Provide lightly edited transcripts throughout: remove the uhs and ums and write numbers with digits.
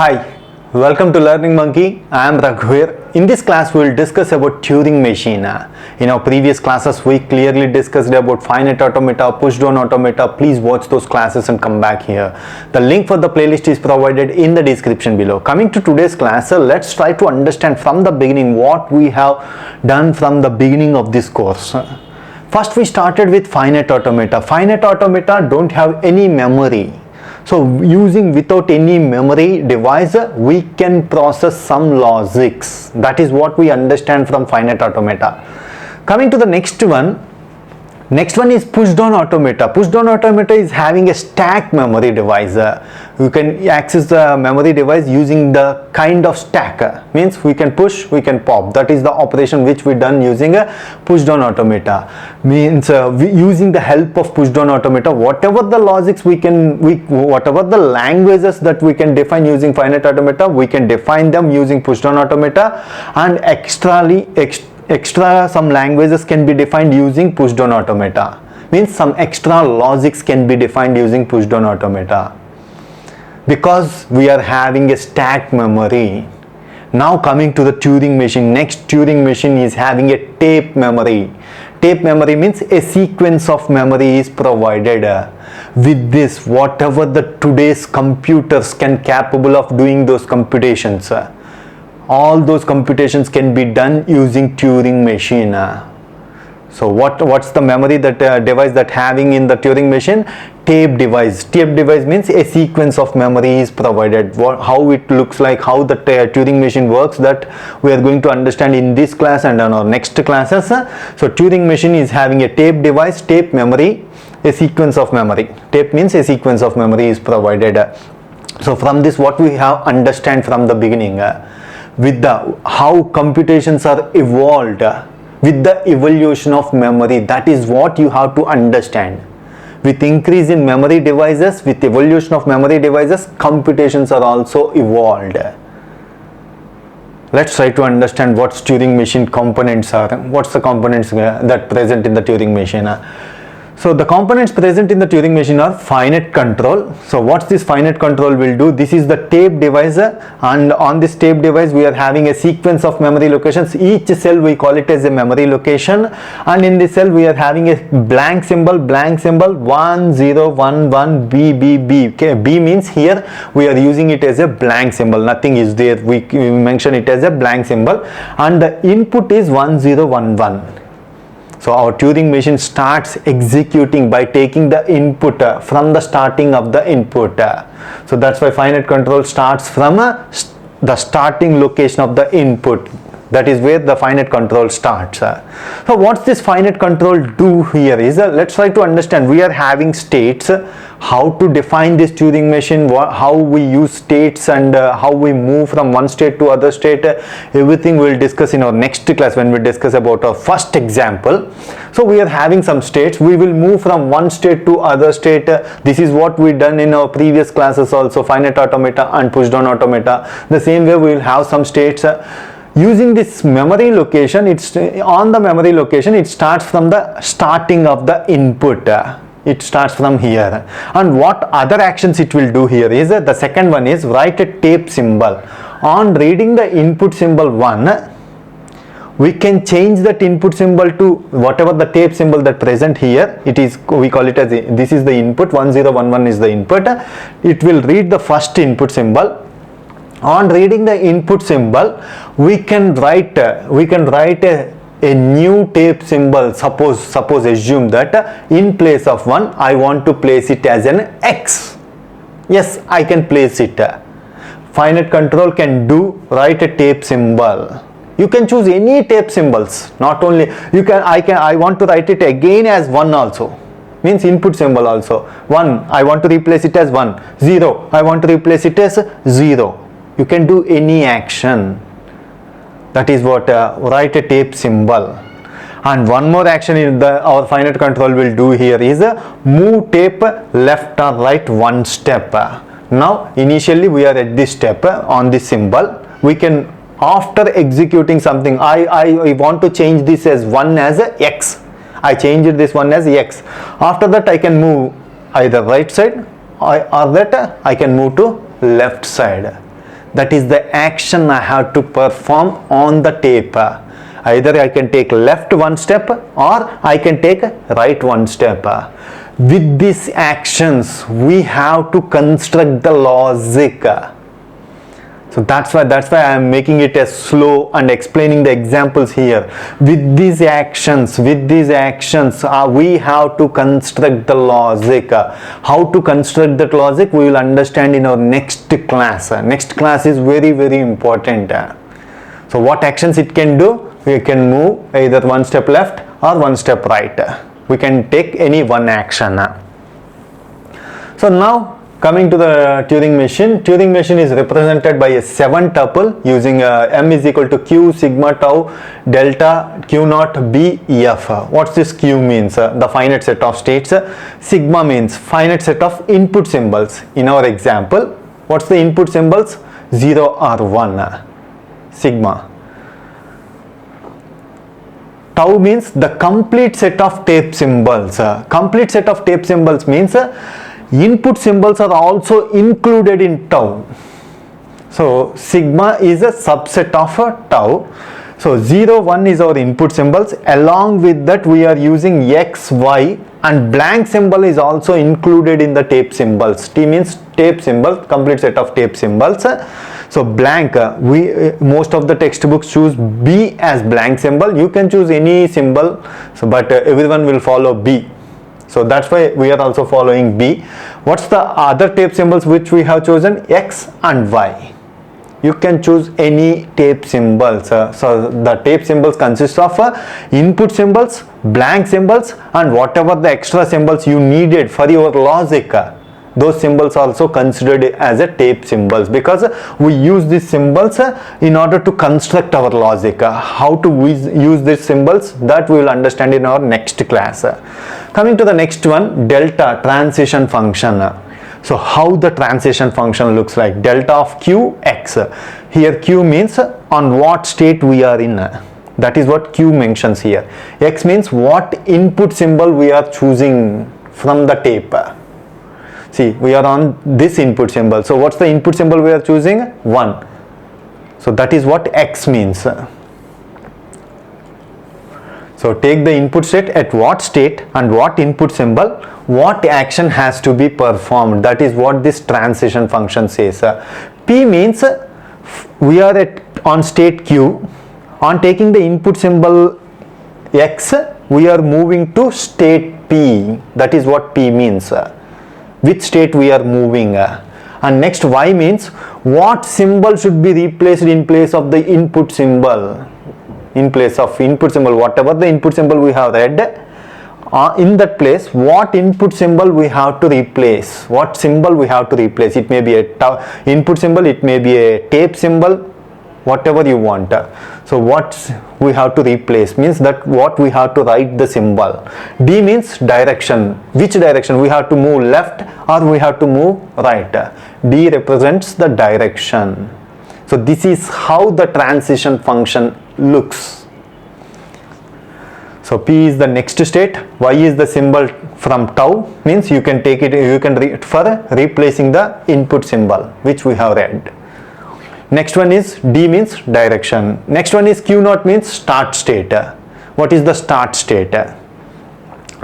Hi, welcome to Learning Monkey. I am Raghuveer. In this class, we will discuss about Turing Machine. In our previous classes, we clearly discussed about Finite Automata, Push-Down Automata. Please watch those classes and come back here. The link for the playlist is provided in the description below. Coming to today's class, let's try to understand from the beginning what we have done from the beginning of this course. First, we started with Finite Automata. Finite Automata don't have any memory. So using without any memory device, we can process some logics. That is what we understand from Finite Automata. Coming to the next one is Push-Down Automata. Push-Down Automata is having a stack memory device. You can access the memory device using the kind of stack. Means we can push, we can pop. That is the operation which we done using a Push-Down Automata. Means using the help of Push-Down Automata, whatever the logics whatever the languages that we can define using Finite Automata, we can define them using Push-Down Automata, and extra some languages can be defined using Push-Down Automata. Means some extra logics can be defined using Push-Down Automata, because we are having a stack memory. Now coming to the Turing Machine. Next Turing Machine is having a tape memory. Tape memory means a sequence of memory is provided. With this, whatever the today's computers can capable of doing those computations, all those computations can be done using Turing Machine. So what's the memory that device that having in the Turing Machine? Tape device. Tape device means a sequence of memory is provided. How it looks like, how the Turing Machine works, that we are going to understand in this class and on our next classes. So Turing Machine is having a tape device, tape memory, a sequence of memory. Tape means a sequence of memory is provided. So from this, what we have understand from the beginning, with the how computations are evolved with the evolution of memory. That is what you have to understand. With increase in memory devices, with evolution of memory devices, computations are also evolved. Let's try to understand what Turing Machine components are. What's the components that present in the Turing Machine? So the components present in the Turing Machine are finite control. So what's this finite control will do? This is the tape device, and on this tape device we are having a sequence of memory locations. Each cell we call it as a memory location, and in this cell we are having a blank symbol 1011 B B B. Okay, B means here we are using it as a blank symbol, nothing is there. We mention it as a blank symbol, and the input is 1011. So our Turing Machine starts executing by taking the input from the starting of the input. So that's why finite control starts from the starting location of the input. That is where the finite control starts. So what's this finite control do here is, let's try to understand. We are having states, how to define this Turing Machine, how we use states, and how we move from one state to other state. Everything we will discuss in our next class when we discuss about our first example. So we are having some states. We will move from one state to other state. This is what we done in our previous classes also, Finite Automata and Push-Down Automata. The same way we will have some states. Using this memory location, it's on the memory location, it starts from the starting of the input. It starts from here. And what other actions it will do here is, the second one is write a tape symbol. On reading the input symbol 1, we can change that input symbol to whatever the tape symbol that present here. It is, we call it as this is the input, 1011 is the input. It will read the first input symbol. On reading the input symbol, we can write a new tape symbol. Suppose assume that in place of 1, I want to place it as an X. Yes, I can place it. Finite control can write a tape symbol. You can choose any tape symbols. Not only I want to write it again as 1 also. Means input symbol also. 1, I want to replace it as 1. 0, I want to replace it as 0. You can do any action. That is what write a tape symbol. And one more action our finite control will do here is move tape left or right one step. Now initially we are at this step on this symbol. We can, after executing something, I want to change this as 1 as X. I changed this one as X. After that I can move either right side or that I can move to left side. That is the action I have to perform on the tape. Either I can take left one step or I can take right one step. With these actions, we have to construct the logic. So that's why I am making it as slow and explaining the examples here. With these actions, we have to construct the logic. How to construct that logic, we will understand in our next class. Next class is very, very important. So what actions it can do? We can move either one step left or one step right. We can take any one action. So now, coming to the Turing machine. Turing machine is represented by a 7 tuple using m is equal to q sigma tau delta q naught b f. What's this q means? The finite set of states. Sigma means finite set of input symbols. In our example, what's the input symbols? 0 or 1. Sigma. Tau means the complete set of tape symbols. Complete set of tape symbols means input symbols are also included in tau. So sigma is a subset of a tau. So 0, 1 is our input symbols. Along with that, we are using x, y, and blank symbol is also included in the tape symbols. T means tape symbol, complete set of tape symbols. So blank, most of the textbooks choose B as blank symbol. You can choose any symbol, but everyone will follow B. So that's why we are also following B. What's the other tape symbols which we have chosen? X and Y. You can choose any tape symbols. So the tape symbols consist of input symbols, blank symbols, and whatever the extra symbols you needed for your logic. Those symbols are also considered as a tape symbols because we use these symbols in order to construct our logic. How to use these symbols, that we will understand in our next class. Coming to the next one, delta transition function. So how the transition function looks like? Delta of q x. Here q means on what state we are in. That is what q mentions here. X means what input symbol we are choosing from the tape. See, we are on this input symbol. So what's the input symbol we are choosing? 1. So that is what x means. So take the input state, at what state and what input symbol, what action has to be performed. That is what this transition function says. P means we are on state q. On taking the input symbol x, we are moving to state p. That is what p means. Which state we are moving. And next y means what symbol should be replaced in place of the input symbol. In place of input symbol, whatever the input symbol we have read, in that place what input symbol we have to replace. What symbol we have to replace. It may be a input symbol, it may be a tape symbol, whatever you want. So what we have to replace means that what we have to write the symbol. D means direction. Which direction? We have to move left or we have to move right. D represents the direction. So this is how the transition function looks. So P is the next state, Y is the symbol from tau, means you can take it, you can read for replacing the input symbol which we have read. Next one is D means direction. Next one is Q naught means start state. What is the start state?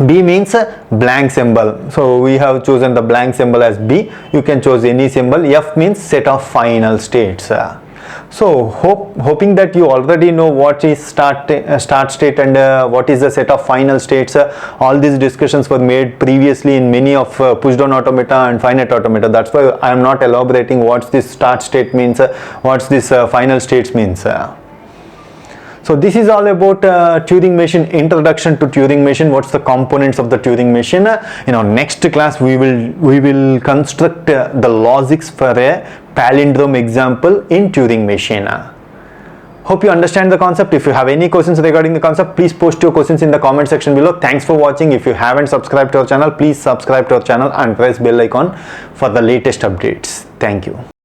B means blank symbol. So we have chosen the blank symbol as B. You can choose any symbol. F means set of final states. So hoping that you already know what is start state and what is the set of final states. All these discussions were made previously in many of push down automata and finite automata. That's why I am not elaborating what this start state means, what this final states means. So this is all about Turing machine, introduction to Turing machine. What's the components of the Turing machine? In our next class we will construct the logics for a palindrome example in Turing machine. Hope you understand the concept. If you have any questions regarding the concept, please post your questions in the comment section below. Thanks for watching. If you haven't subscribed to our channel, please subscribe to our channel and press bell icon for the latest updates. Thank you.